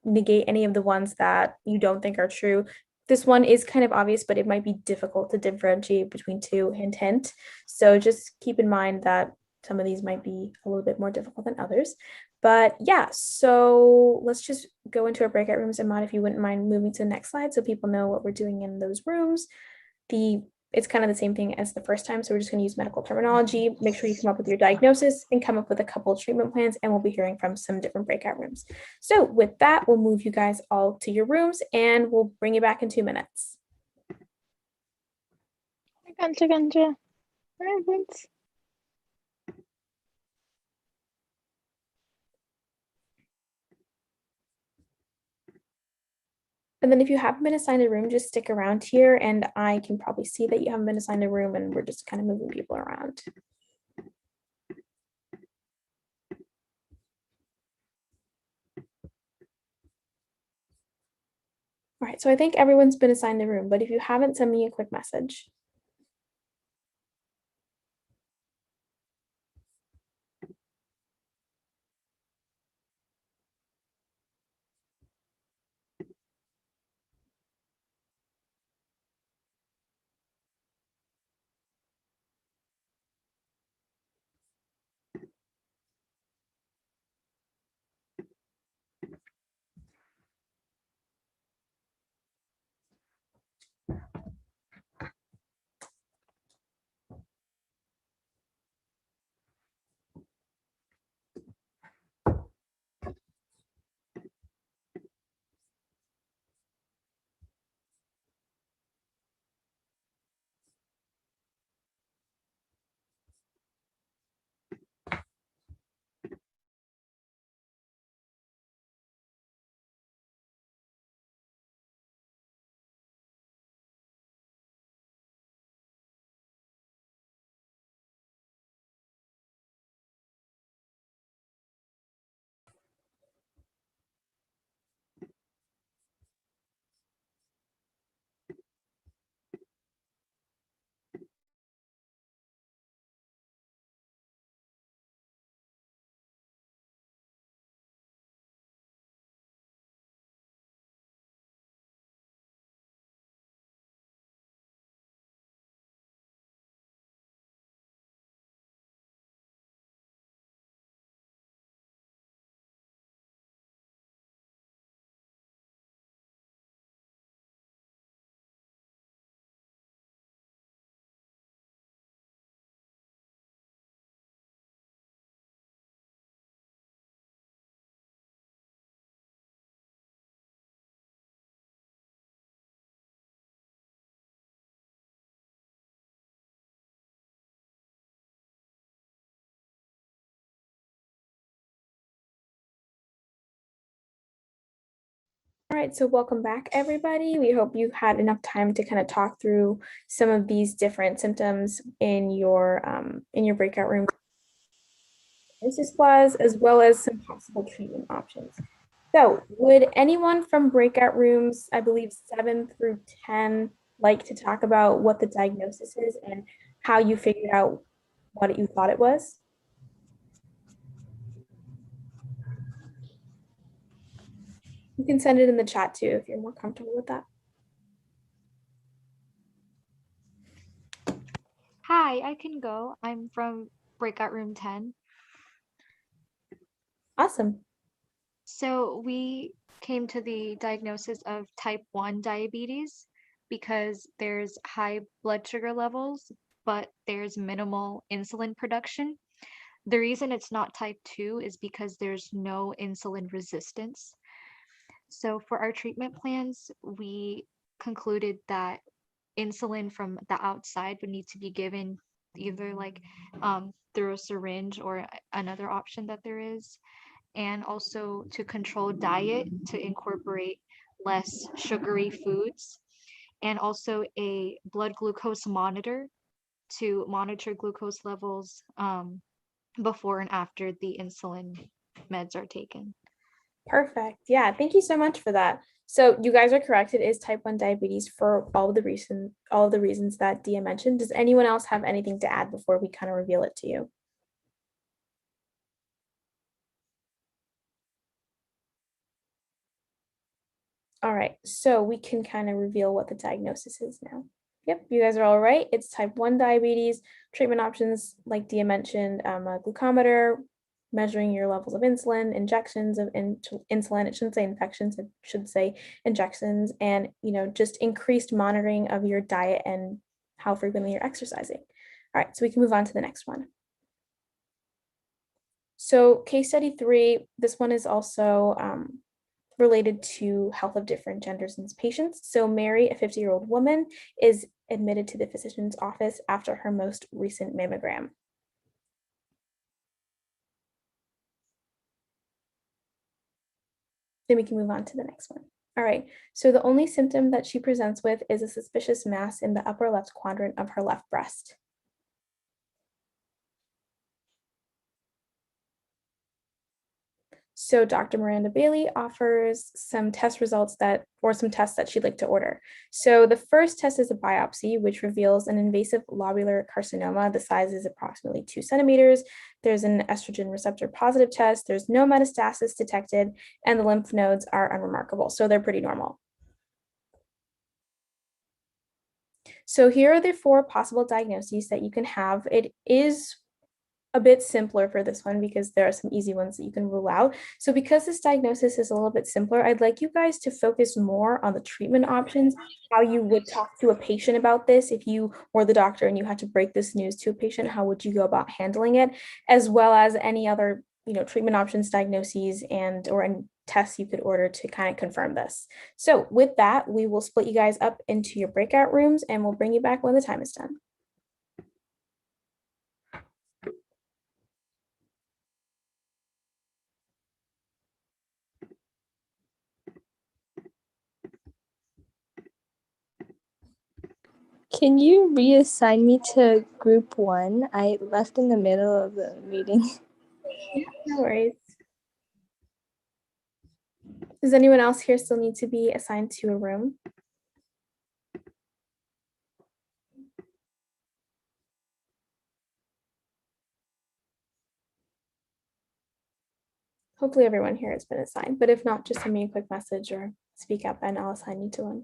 Speaker 4: negate any of the ones that you don't think are true. This one is kind of obvious, but it might be difficult to differentiate between two, hint, hint. So just keep in mind that some of these might be a little bit more difficult than others. But yeah, so let's just go into our breakout rooms. Ahmad, if you wouldn't mind moving to the next slide so people know what we're doing in those rooms. It's kind of the same thing as the first time. So we're just going to use medical terminology, make sure you come up with your diagnosis and come up with a couple of treatment plans, and we'll be hearing from some different breakout rooms. So with that, we'll move you guys all to your rooms and we'll bring you back in 2 minutes.
Speaker 6: Ganja. Thanks.
Speaker 4: And then if you haven't been assigned a room, just stick around here and I can probably see that you haven't been assigned a room and we're just kind of moving people around. All right, so I think everyone's been assigned a room, but if you haven't, send me a quick message. right, so welcome back, everybody. We hope you had enough time to kind of talk through some of these different symptoms in your breakout room. This was, as well as some possible treatment options. So would anyone from breakout rooms, I believe 7 through 10, like to talk about what the diagnosis is and how you figured out what you thought it was? You can send it in the chat too if you're more comfortable with that.
Speaker 10: Hi, I can go. I'm from breakout room 10.
Speaker 4: Awesome.
Speaker 10: So we came to the diagnosis of type 1 diabetes because there's high blood sugar levels, but there's minimal insulin production. The reason it's not type 2 is because there's no insulin resistance. So for our treatment plans, we concluded that insulin from the outside would need to be given either like through a syringe or another option that there is, and also to control diet to incorporate less sugary foods, and also a blood glucose monitor to monitor glucose levels before and after the insulin meds are taken.
Speaker 4: Perfect. Yeah, thank you so much for that. So you guys are correct. It is type 1 diabetes for all of the reasons that Dia mentioned. Does anyone else have anything to add before we kind of reveal it to you? All right, so we can kind of reveal what the diagnosis is now. Yep, you guys are all right. It's type 1 diabetes. Treatment options, like Dia mentioned, a glucometer, measuring your levels of insulin, injections of insulin. It shouldn't say infections, it should say injections, and just increased monitoring of your diet and how frequently you're exercising. All right, so we can move on to the next one. So case study 3, this one is also related to health of different genders in patients. So Mary, a 50-year-old woman, is admitted to the physician's office after her most recent mammogram. Then we can move on to the next one. All right, so the only symptom that she presents with is a suspicious mass in the upper left quadrant of her left breast. So Dr. Miranda Bailey offers some test results some tests that she'd like to order. So the first test is a biopsy, which reveals an invasive lobular carcinoma. The size is approximately 2 centimeters. There's an estrogen receptor positive test. There's no metastasis detected, and the lymph nodes are unremarkable. So they're pretty normal. So here are the 4 possible diagnoses that you can have. It is a bit simpler for this one because there are some easy ones that you can rule out. So because this diagnosis is a little bit simpler, I'd like you guys to focus more on the treatment options, how you would talk to a patient about this. If you were the doctor and you had to break this news to a patient, how would you go about handling it, as well as any other treatment options, diagnoses, or any tests you could order to kind of confirm this. So with that, we will split you guys up into your breakout rooms and we'll bring you back when the time is done.
Speaker 3: Can you reassign me to group 1? I left in the middle of the meeting.
Speaker 4: No worries. Does anyone else here still need to be assigned to a room? Hopefully everyone here has been assigned, but if not, just send me a quick message or speak up and I'll assign you to one.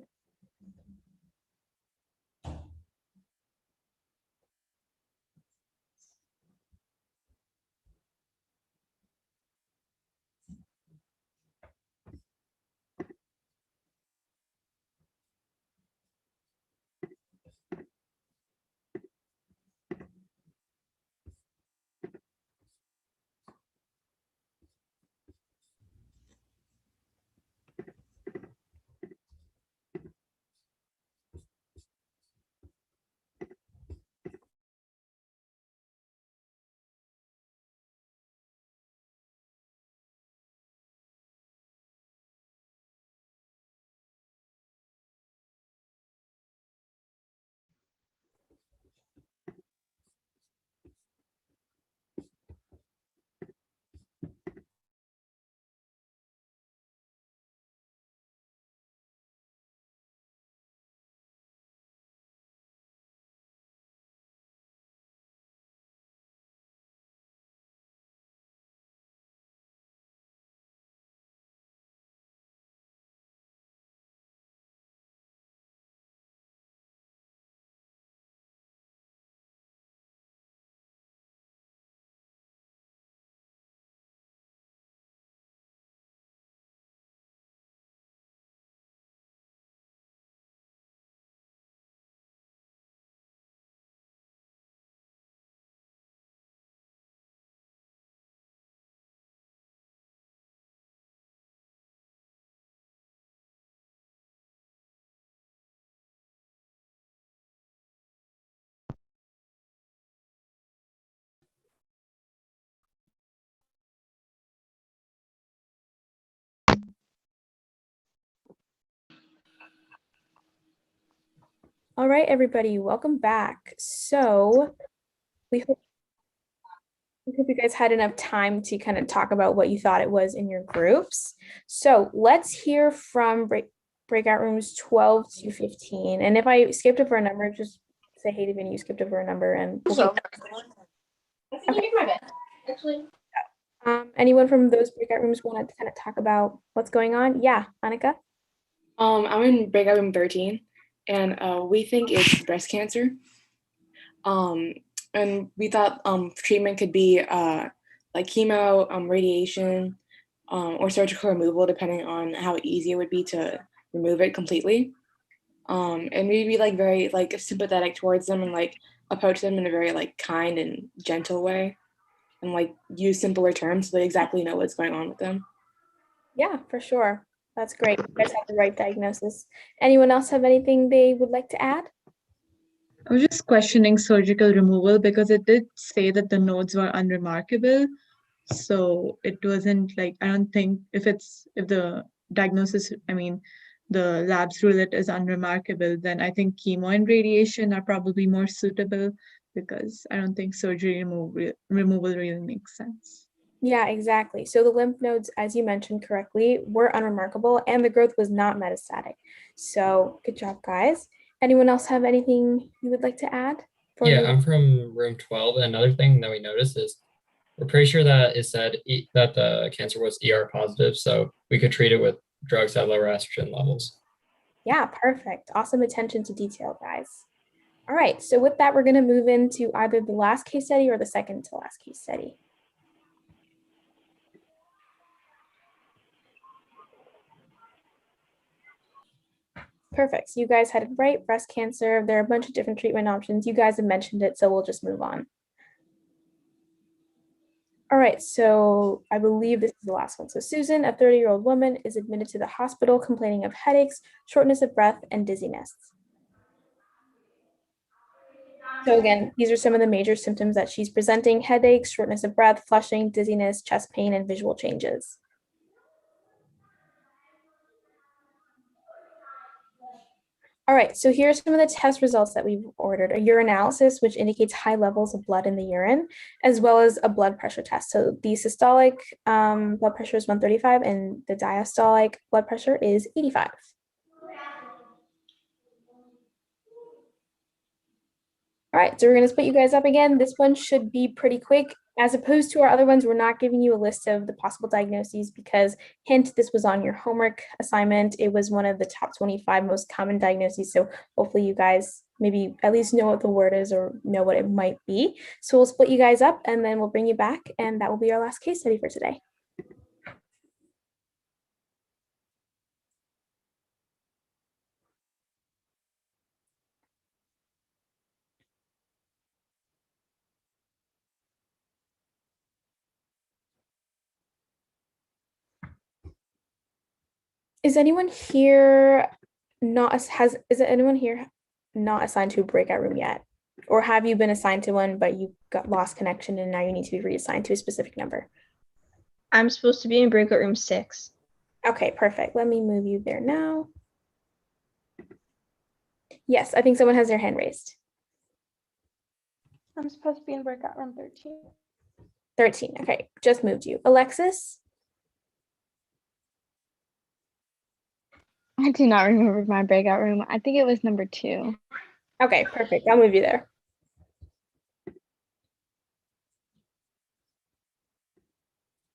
Speaker 4: All right, everybody, welcome back. So we hope you guys had enough time to kind of talk about what you thought it was in your groups. So let's hear from breakout rooms 12 to 15. And if I skipped over a number, just say, hey, Divini, you skipped over a number. And we'll okay. Anyone from those breakout rooms want to kind of talk about what's going on? Yeah, Annika?
Speaker 11: I'm in breakout room 13, and we think it's breast cancer. And we thought treatment could be like chemo, radiation, or surgical removal, depending on how easy it would be to remove it completely. And we'd be like very like sympathetic towards them and like approach them in a very like kind and gentle way, and like use simpler terms so they exactly know what's going on with them.
Speaker 4: Yeah, for sure. That's great. You guys have the right diagnosis. Anyone else have anything they would like to add?
Speaker 9: I was just questioning surgical removal because it did say that the nodes were unremarkable. So it wasn't like, I don't think if the diagnosis, I mean, the labs rule it as unremarkable, then I think chemo and radiation are probably more suitable because I don't think surgery removal really makes sense.
Speaker 4: Yeah, exactly. So the lymph nodes, as you mentioned correctly, were unremarkable and the growth was not metastatic. So good job, guys. Anyone else have anything you would like to add?
Speaker 12: Yeah, I'm from room 12. And another thing that we noticed is we're pretty sure that it said that the cancer was ER positive, so we could treat it with drugs at lower estrogen levels.
Speaker 4: Yeah, perfect. Awesome attention to detail, guys. All right, so with that, we're going to move into either the last case study or the second to last case study. Perfect. So you guys had it right, breast cancer. There are a bunch of different treatment options. You guys have mentioned it, so we'll just move on. All right, so I believe this is the last one. So Susan, a 30-year-old woman, is admitted to the hospital complaining of headaches, shortness of breath, and dizziness. So again, these are some of the major symptoms that she's presenting: headaches, shortness of breath, flushing, dizziness, chest pain, and visual changes. All right, so here are some of the test results that we've ordered: a urinalysis, which indicates high levels of blood in the urine, as well as a blood pressure test. So the systolic blood pressure is 135 and the diastolic blood pressure is 85. All right, so we're going to split you guys up again. This one should be pretty quick. As opposed to our other ones, we're not giving you a list of the possible diagnoses because, hint, this was on your homework assignment. It was one of the top 25 most common diagnoses. So hopefully you guys maybe at least know what the word is or know what it might be. So we'll split you guys up and then we'll bring you back. And that will be our last case study for today. Is anyone here not is anyone here not assigned to a breakout room yet? Or have you been assigned to one, but you got lost connection and now you need to be reassigned to a specific number?
Speaker 13: I'm supposed to be in breakout room 6.
Speaker 4: Okay, perfect. Let me move you there now. Yes, I think someone has their hand raised.
Speaker 14: I'm supposed to be in breakout room 13.
Speaker 4: 13, okay, just moved you. Alexis?
Speaker 15: I do not remember my breakout room. I think it was number 2.
Speaker 4: Okay, perfect. I'll move you there.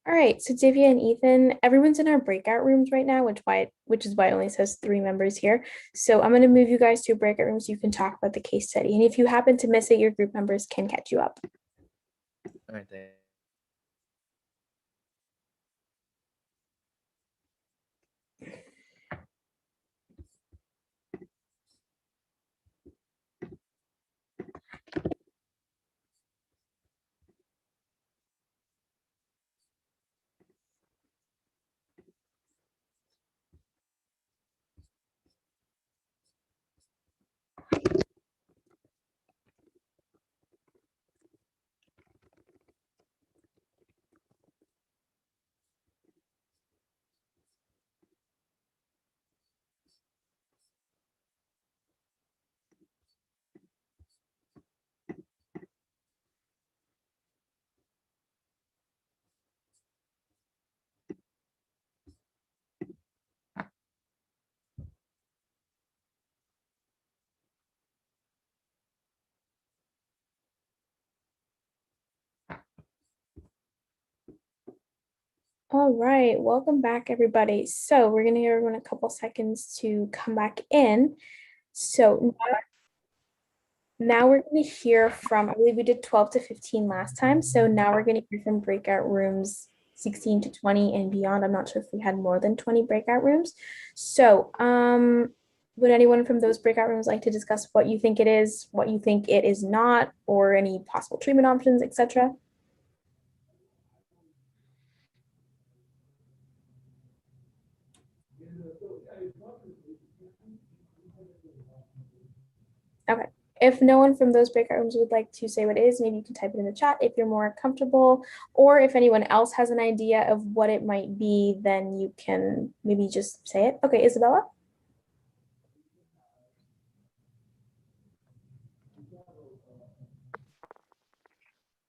Speaker 4: All right, so Divya and Ethan, everyone's in our breakout rooms right now, which is why it only says 3 members here. So I'm going to move you guys to a breakout room so you can talk about the case study. And if you happen to miss it, your group members can catch you up.
Speaker 2: All right, thanks.
Speaker 4: All right, welcome back, everybody. So we're gonna give everyone a couple seconds to come back in. So now we're gonna hear from, I believe we did 12 to 15 last time. So now we're gonna hear from breakout rooms 16 to 20 and beyond. I'm not sure if we had more than 20 breakout rooms. So would anyone from those breakout rooms like to discuss what you think it is, what you think it is not, or any possible treatment options, etc.? Okay. If no one from those breakout rooms would like to say what it is, maybe you can type it in the chat if you're more comfortable, or if anyone else has an idea of what it might be, then you can maybe just say it. Okay, Isabella?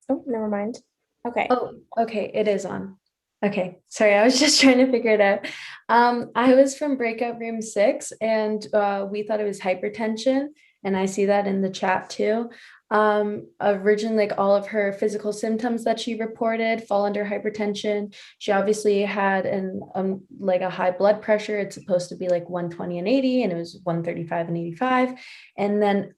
Speaker 4: Oh, never mind. Okay.
Speaker 16: Oh, okay, it is on. Okay, sorry, I was just trying to figure it out. I was from breakout room 6, and we thought it was hypertension, and I see that in the chat too. Originally, like all of her physical symptoms that she reported fall under hypertension. She obviously had like a high blood pressure. It's supposed to be like 120 and 80, and it was 135 and 85. And then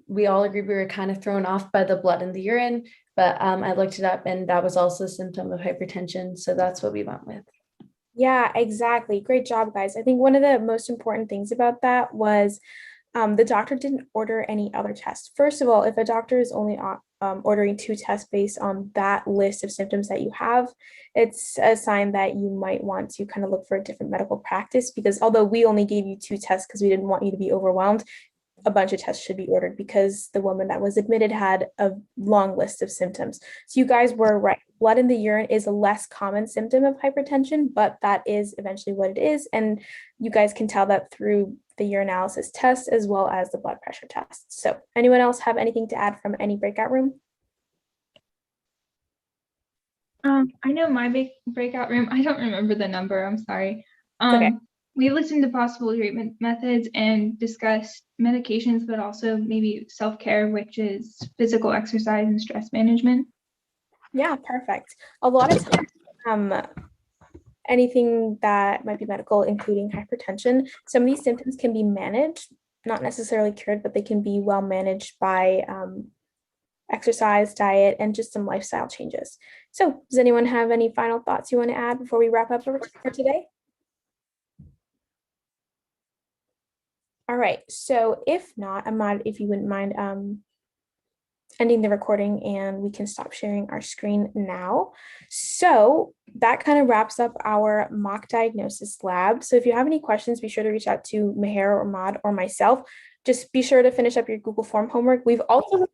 Speaker 16: we all agreed we were kind of thrown off by the blood in the urine. But I looked it up, and that was also a symptom of hypertension. So that's what we went with.
Speaker 4: Yeah, exactly. Great job, guys. I think one of the most important things about that was the doctor didn't order any other tests. First of all, if a doctor is only ordering 2 tests based on that list of symptoms that you have, it's a sign that you might want to kind of look for a different medical practice, because although we only gave you 2 tests because we didn't want you to be overwhelmed, a bunch of tests should be ordered because the woman that was admitted had a long list of symptoms. So you guys were right. Blood in the urine is a less common symptom of hypertension, but that is eventually what it is. And you guys can tell that through the urinalysis test as well as the blood pressure test. So anyone else have anything to add from any breakout room?
Speaker 14: I know my big breakout room, I don't remember the number, I'm sorry.
Speaker 4: Okay.
Speaker 14: We listened to possible treatment methods and discussed medications, but also maybe self-care, which is physical exercise and stress management.
Speaker 4: Yeah, perfect. A lot of times, anything that might be medical, including hypertension, some of these symptoms can be managed, not necessarily cured, but they can be well managed by exercise, diet, and just some lifestyle changes. So does anyone have any final thoughts you want to add before we wrap up for today? All right, so if not, Ahmad, if you wouldn't mind ending the recording, and we can stop sharing our screen now. So that kind of wraps up our mock diagnosis lab. So if you have any questions, be sure to reach out to Meher or Ahmad or myself. Just be sure to finish up your Google Form homework. We've also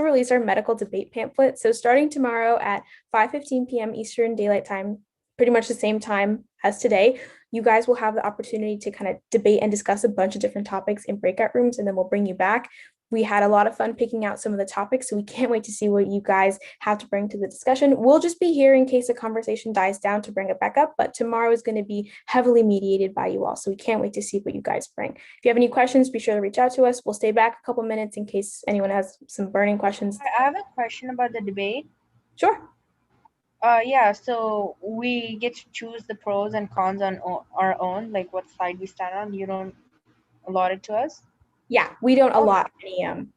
Speaker 4: released our medical debate pamphlet. So starting tomorrow at 5:15 p.m. Eastern Daylight Time, pretty much the same time as today, you guys will have the opportunity to kind of debate and discuss a bunch of different topics in breakout rooms, and then we'll bring you back. We had a lot of fun picking out some of the topics, so we can't wait to see what you guys have to bring to the discussion. We'll just be here in case the conversation dies down to bring it back up, but tomorrow is going to be heavily mediated by you all, so we can't wait to see what you guys bring. If you have any questions, be sure to reach out to us. We'll stay back a couple minutes in case anyone has some burning questions.
Speaker 17: I have a question about the debate.
Speaker 4: Sure.
Speaker 17: Yeah, so we get to choose the pros and cons on our own, like what side we stand on. You don't allot it to us?
Speaker 4: Yeah, we don't allot any.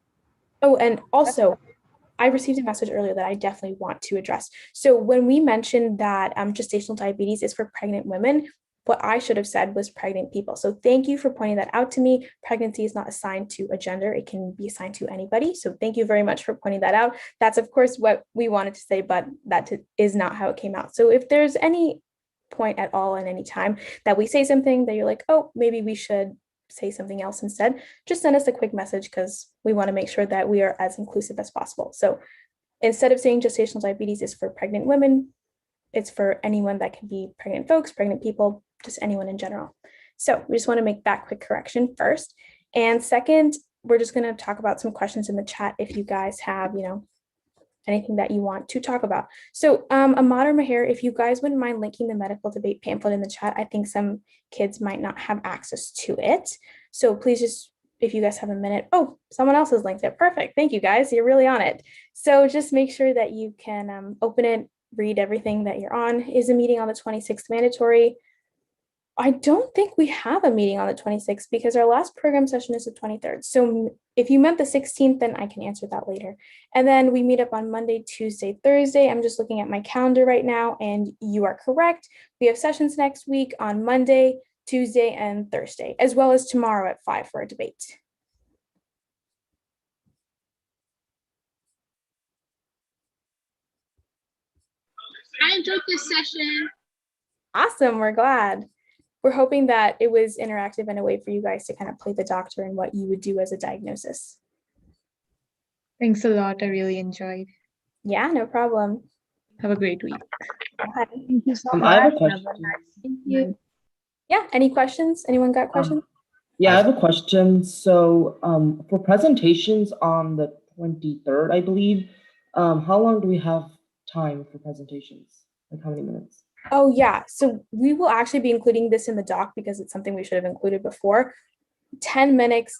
Speaker 4: Oh, and also, I received a message earlier that I definitely want to address. So when we mentioned that gestational diabetes is for pregnant women, what I should have said was pregnant people. So thank you for pointing that out to me. Pregnancy is not assigned to a gender. It can be assigned to anybody. So thank you very much for pointing that out. That's of course what we wanted to say, but that is not how it came out. So if there's any point at all at any time that we say something that you're like, oh, maybe we should say something else instead, just send us a quick message, because we want to make sure that we are as inclusive as possible. So instead of saying gestational diabetes is for pregnant women, it's for anyone that can be pregnant folks, pregnant people, just anyone in general. So we just want to make that quick correction first. And second, we're just going to talk about some questions in the chat if you guys have, anything that you want to talk about. So Ahmad or Meher, if you guys wouldn't mind linking the medical debate pamphlet in the chat, I think some kids might not have access to it. So please just, if you guys have a minute, oh, someone else has linked it. Perfect. Thank you guys. You're really on it. So just make sure that you can open it, read everything that you're on. Is a meeting on the 26th mandatory? I don't think we have a meeting on the 26th because our last program session is the 23rd. So if you meant the 16th, then I can answer that later. And then we meet up on Monday, Tuesday, Thursday. I'm just looking at my calendar right now, and you are correct. We have sessions next week on Monday, Tuesday, and Thursday, as well as tomorrow at 5 for a debate.
Speaker 6: I enjoyed this session.
Speaker 4: Awesome, we're glad. We're hoping that it was interactive and a way for you guys to kind of play the doctor and what you would do as a diagnosis.
Speaker 9: Thanks a lot. I really enjoyed.
Speaker 4: Yeah, no problem.
Speaker 9: Have a great week.
Speaker 18: Thank you so
Speaker 19: I
Speaker 18: much.
Speaker 19: have a question.
Speaker 4: Thank you. Yeah, any questions? Anyone got questions?
Speaker 19: Yeah, I have a question. So for presentations on the 23rd, I believe, how long do we have time for presentations? Like how many minutes?
Speaker 4: Oh yeah, so we will actually be including this in the doc because it's something we should have included before. 10 minutes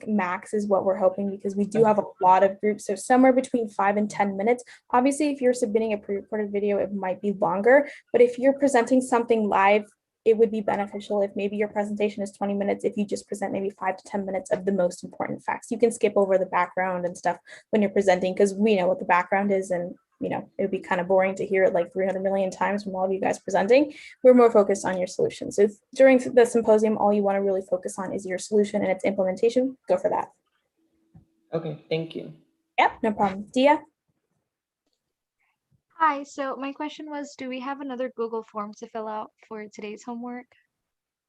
Speaker 4: max is what we're hoping, because we do have a lot of groups, so somewhere between 5 and 10 minutes. Obviously, if you're submitting a pre-recorded video, it might be longer, but if you're presenting something live, it would be beneficial if maybe your presentation is 20 minutes, if you just present maybe 5 to 10 minutes of the most important facts. You can skip over the background and stuff when you're presenting, because we know what the background is, and it would be kind of boring to hear it like 300 million times from all of you guys presenting. We're more focused on your solution. So if during the symposium, all you want to really focus on is your solution and its implementation, go for that.
Speaker 19: Okay, thank you.
Speaker 4: Yep, no problem. Dia?
Speaker 10: Hi, so my question was, do we have another Google form to fill out for today's homework?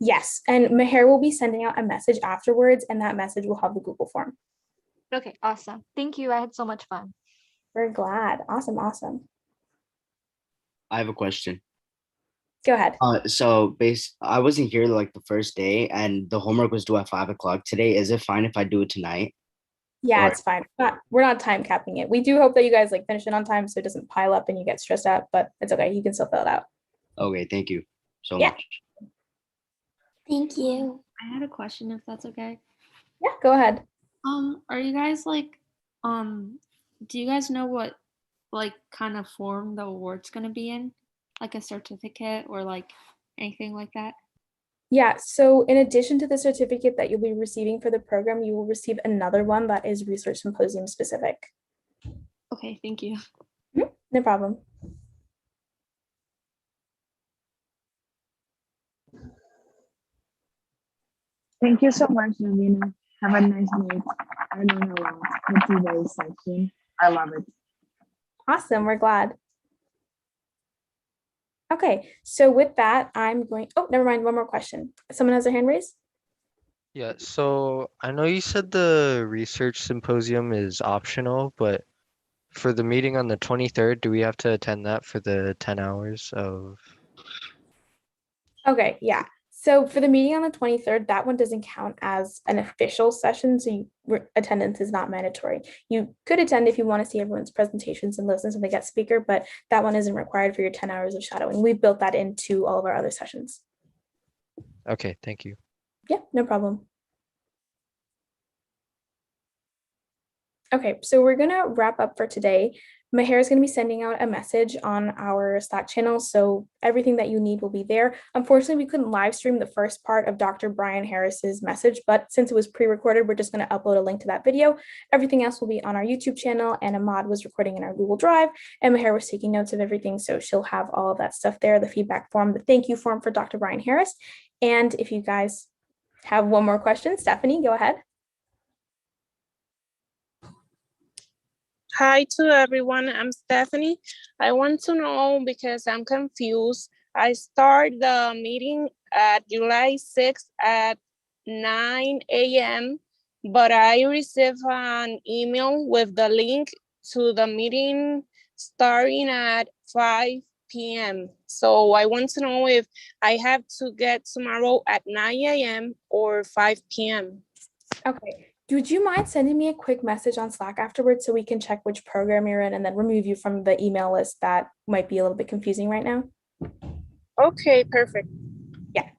Speaker 4: Yes, and Meher will be sending out a message afterwards, and that message will have the Google form.
Speaker 10: Okay, awesome. Thank you. I had so much fun.
Speaker 4: We're glad. Awesome.
Speaker 20: I have a question.
Speaker 4: Go ahead.
Speaker 20: I wasn't here like the first day, and the homework was due at 5 o'clock today. Is it fine if I do it tonight?
Speaker 4: Yeah,
Speaker 20: Or-
Speaker 4: it's fine. We're not time capping it. We do hope that you guys finish it on time so it doesn't pile up and you get stressed out, but it's okay. You can still fill it out.
Speaker 20: Okay, thank you so
Speaker 4: Yeah.
Speaker 20: much.
Speaker 21: Thank you. I had a question, if that's okay.
Speaker 4: Yeah, go ahead.
Speaker 21: Are you guys do you guys know what kind of form the award's gonna be in? Like a certificate or anything like that?
Speaker 4: Yeah, so in addition to the certificate that you'll be receiving for the program, you will receive another one that is research symposium specific.
Speaker 21: Okay, thank you.
Speaker 4: No problem.
Speaker 18: Thank you so much, Navina. Have a nice night. I learned a lot with today's section. I love it.
Speaker 4: Awesome, we're glad. Okay, so with that, oh, never mind, one more question. Someone has their hand raised?
Speaker 22: Yeah, so I know you said the research symposium is optional, but for the meeting on the 23rd, do we have to attend that for the 10 hours of?
Speaker 4: Okay, yeah. So for the meeting on the 23rd, that one doesn't count as an official session, so attendance is not mandatory. You could attend if you want to see everyone's presentations and listen to the guest speaker, but that one isn't required for your 10 hours of shadowing. We've built that into all of our other sessions.
Speaker 22: Okay, thank you.
Speaker 4: Yeah, no problem. Okay, so we're gonna wrap up for today. Meher is going to be sending out a message on our Slack channel, so everything that you need will be there. Unfortunately, we couldn't live stream the first part of Dr. Brian Harris's message, but since it was pre-recorded, we're just going to upload a link to that video. Everything else will be on our YouTube channel, and Ahmad was recording in our Google Drive, and Meher was taking notes of everything, so she'll have all of that stuff there, the feedback form, the thank you form for Dr. Brian Harris. And if you guys have one more question, Stephanie, go ahead.
Speaker 23: Hi to everyone, I'm Stephanie. I want to know because I'm confused. I start the meeting at July 6th at 9 a.m., but I received an email with the link to the meeting starting at 5 p.m. So I want to know if I have to get tomorrow at 9 a.m. or 5 p.m.
Speaker 4: Okay. Would you mind sending me a quick message on Slack afterwards so we can check which program you're in and then remove you from the email list that might be a little bit confusing right now?
Speaker 23: Okay, perfect.
Speaker 4: Yeah. All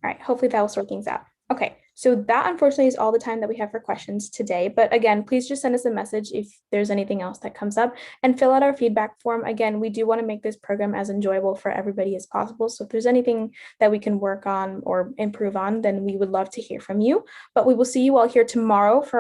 Speaker 4: right. Hopefully that will sort things out. Okay. So that unfortunately is all the time that we have for questions today. But again, please just send us a message if there's anything else that comes up and fill out our feedback form. Again, we do want to make this program as enjoyable for everybody as possible. So if there's anything that we can work on or improve on, then we would love to hear from you. But we will see you all here tomorrow for